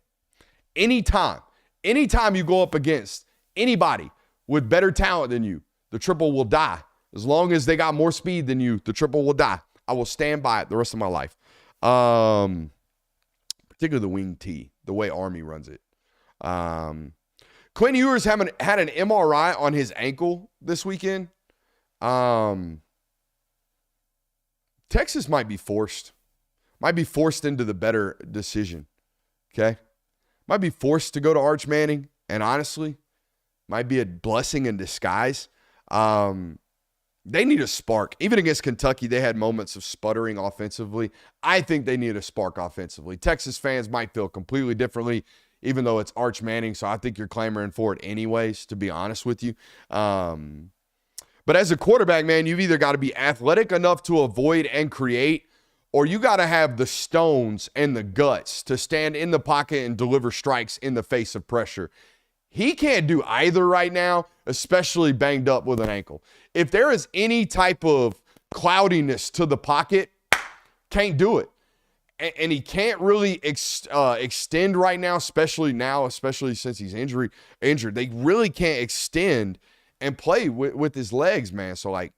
Anytime you go up against anybody with better talent than you, the triple will die. As long as they got more speed than you, the triple will die. I will stand by it the rest of my life. Particularly the wing T, the way Army runs it. Quinn Ewers had an MRI on his ankle this weekend. Texas might be forced into the better decision. Okay? Might be forced to go to Arch Manning, and honestly, might be a blessing in disguise. They need a spark. Even against Kentucky, they had moments of sputtering offensively. I think they need a spark offensively. Texas fans might feel completely differently. even though it's Arch Manning. So I think you're clamoring for it anyways, to be honest with you. But as a quarterback, man, you've either got to be athletic enough to avoid and create, or you got to have the stones and the guts to stand in the pocket and deliver strikes in the face of pressure. He can't do either right now, especially banged up with an ankle. If there is any type of cloudiness to the pocket, can't do it. And he can't really extend right now, especially since he's injured. They really can't extend and play with his legs, man. So, like,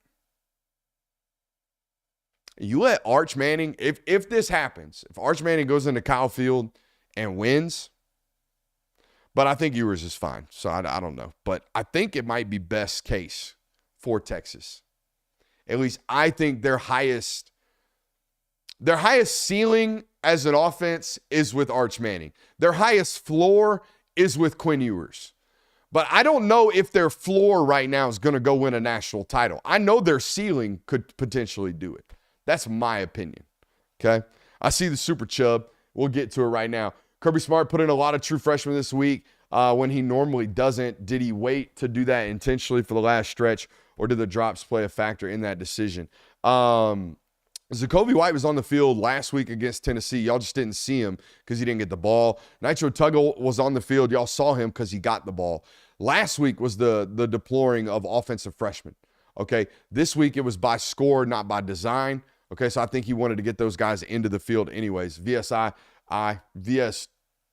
you let Arch Manning, if this happens, if Arch Manning goes into Kyle Field and wins, but I think Ewers is fine, so I don't know. But I think it might be best case for Texas. At least I think their highest ceiling as an offense is with Arch Manning. Their highest floor is with Quinn Ewers. But I don't know if their floor right now is going to go win a national title. I know their ceiling could potentially do it. That's my opinion, okay? I see the Super Chub. We'll get to it right now. Kirby Smart put in a lot of true freshmen this week when he normally doesn't. Did he wait to do that intentionally for the last stretch, or did the drops play a factor in that decision? Zacoby White was on the field last week against Tennessee. Y'all just didn't see him because he didn't get the ball. Nitro Tuggle was on the field. Y'all saw him because he got the ball. Last week was the deploring of offensive freshmen. Okay, this week it was by score, not by design. Okay, so I think he wanted to get those guys into the field anyways. VS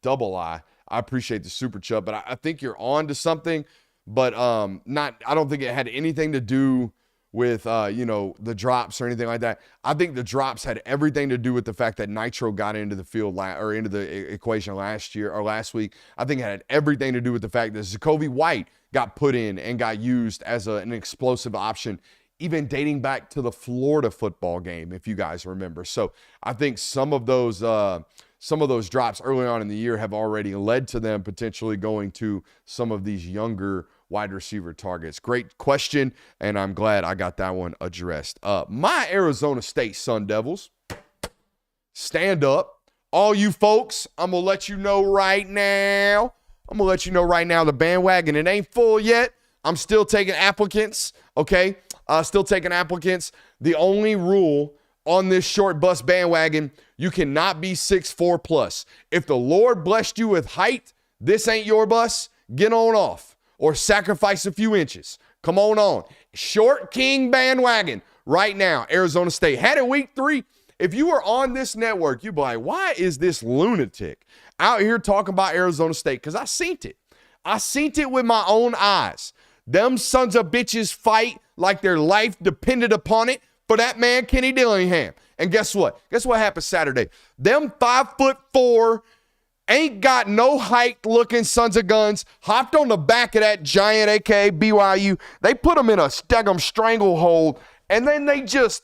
double I appreciate the Super Chub, but I think you're on to something, but I don't think it had anything to do with, the drops or anything like that. I think the drops had everything to do with the fact that Nitro got into the field or into the equation last week. I think it had everything to do with the fact that Zacoby White got put in and got used as an explosive option, even dating back to the Florida football game, if you guys remember. So I think some of those drops early on in the year have already led to them potentially going to some of these younger wide receiver targets. Great question, and I'm glad I got that one addressed. My Arizona State Sun Devils, stand up. All you folks, I'm going to let you know right now. The bandwagon, it ain't full yet. I'm still taking applicants, okay? The only rule on this short bus bandwagon, you cannot be 6'4 plus. If the Lord blessed you with height, this ain't your bus. Get on off or sacrifice a few inches. Come on. Short king bandwagon right now. Arizona State had it week 3. If you were on this network, you'd be like, why is this lunatic out here talking about Arizona State? Because I seen it. I seen it with my own eyes. Them sons of bitches fight like their life depended upon it for that man, Kenny Dillingham. And guess what? Guess what happened Saturday? Them 5'4", ain't got no height looking sons of guns hopped on the back of that giant, aka BYU. They put them in a stegum stranglehold, and then they just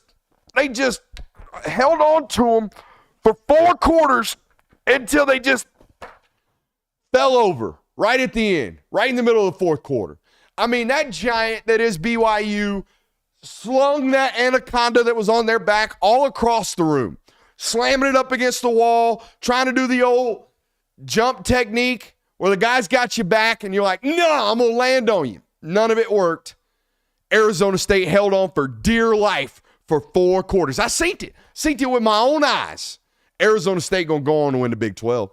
held on to them for 4 quarters until they just fell over right at the end, right in the middle of the 4th quarter. I mean, that giant that is BYU slung that anaconda that was on their back all across the room, slamming it up against the wall, trying to do the old jump technique where the guy's got you back and you're like, no, I'm going to land on you. None of it worked. Arizona State held on for dear life for 4 quarters. I seen it with my own eyes. Arizona State going to go on to win the Big 12.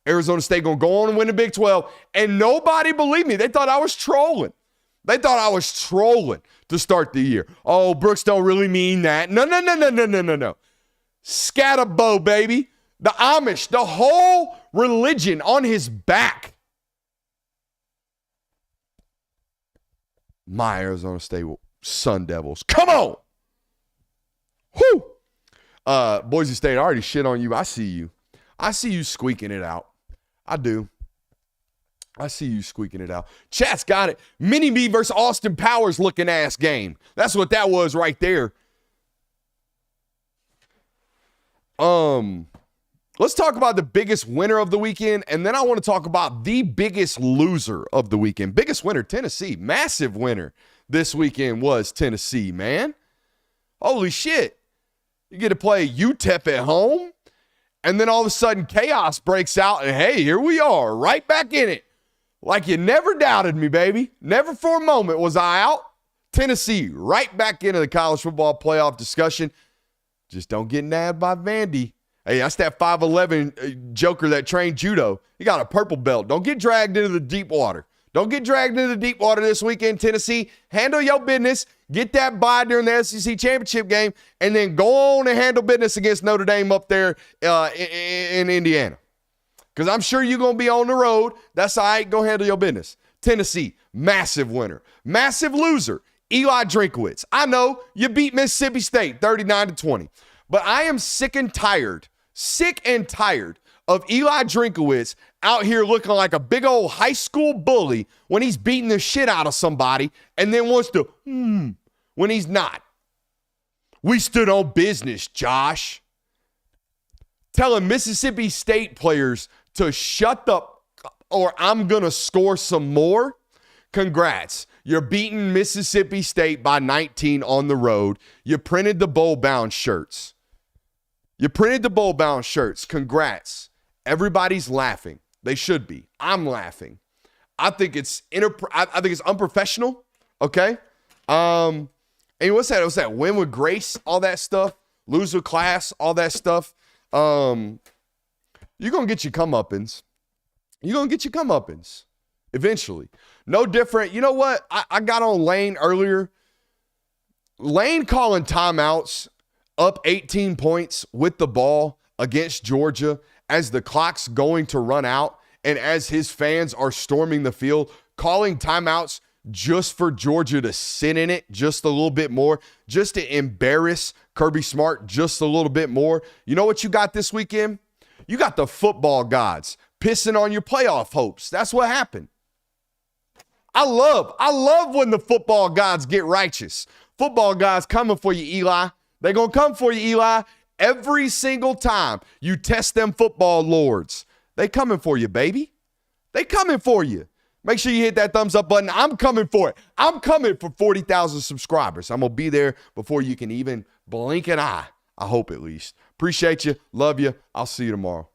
Arizona State going to go on and win the Big 12, and nobody believed me. They thought I was trolling. To start the year. Oh, Brooks don't really mean that. No. Scatterbo, baby. The Amish, the whole religion on his back. My Arizona State Sun Devils. Come on. Whoo. Boise State, I already shit on you. I see you squeaking it out. I do. I see you squeaking it out. Chat's got it. Mini Me versus Austin Powers looking ass game. That's what that was right there. Let's talk about the biggest winner of the weekend, and then I want to talk about the biggest loser of the weekend. Biggest winner, Tennessee. Massive winner this weekend was Tennessee, man. Holy shit. You get to play UTEP at home, And then all of a sudden chaos breaks out, and hey, here we are, right back in it. Like you never doubted me, baby. Never for a moment was I out. Tennessee right back into the college football playoff discussion. Just don't get nabbed by Vandy. Hey, that's that 5'11 joker that trained judo. He got a purple belt. Don't get dragged into the deep water. Don't get dragged into the deep water this weekend, Tennessee. Handle your business. Get that bye during the SEC championship game, and then go on and handle business against Notre Dame up there in Indiana. Because I'm sure you're going to be on the road. That's all right. Go handle your business. Tennessee, massive winner. Massive loser, Eli Drinkwitz. I know you beat Mississippi State 39-20, but I am sick and tired of Eli Drinkwitz out here looking like a big old high school bully when he's beating the shit out of somebody and then wants to, when he's not. We stood on business, Josh. Telling Mississippi State players to shut up or I'm going to score some more. Congrats. You're beating Mississippi State by 19 on the road. You printed the bowl-bound shirts. Congrats. Everybody's laughing. They should be. I'm laughing. I think it's unprofessional. Okay. And what's that? What's that? Win with grace, all that stuff. Lose with class, all that stuff. You're gonna get your comeuppance. Eventually. No different. You know what? I got on Lane earlier. Lane calling timeouts up 18 points with the ball against Georgia as the clock's going to run out and as his fans are storming the field, calling timeouts just for Georgia to sit in it just a little bit more, just to embarrass Kirby Smart just a little bit more. You know what you got this weekend? You got the football gods pissing on your playoff hopes. That's what happened. I love when the football gods get righteous. Football gods coming for you, Eli. They're going to come for you, Eli. Every single time you test them football lords, they coming for you, baby. They coming for you. Make sure you hit that thumbs up button. I'm coming for it. I'm coming for 40,000 subscribers. I'm going to be there before you can even blink an eye. I hope at least. Appreciate you. Love you. I'll see you tomorrow.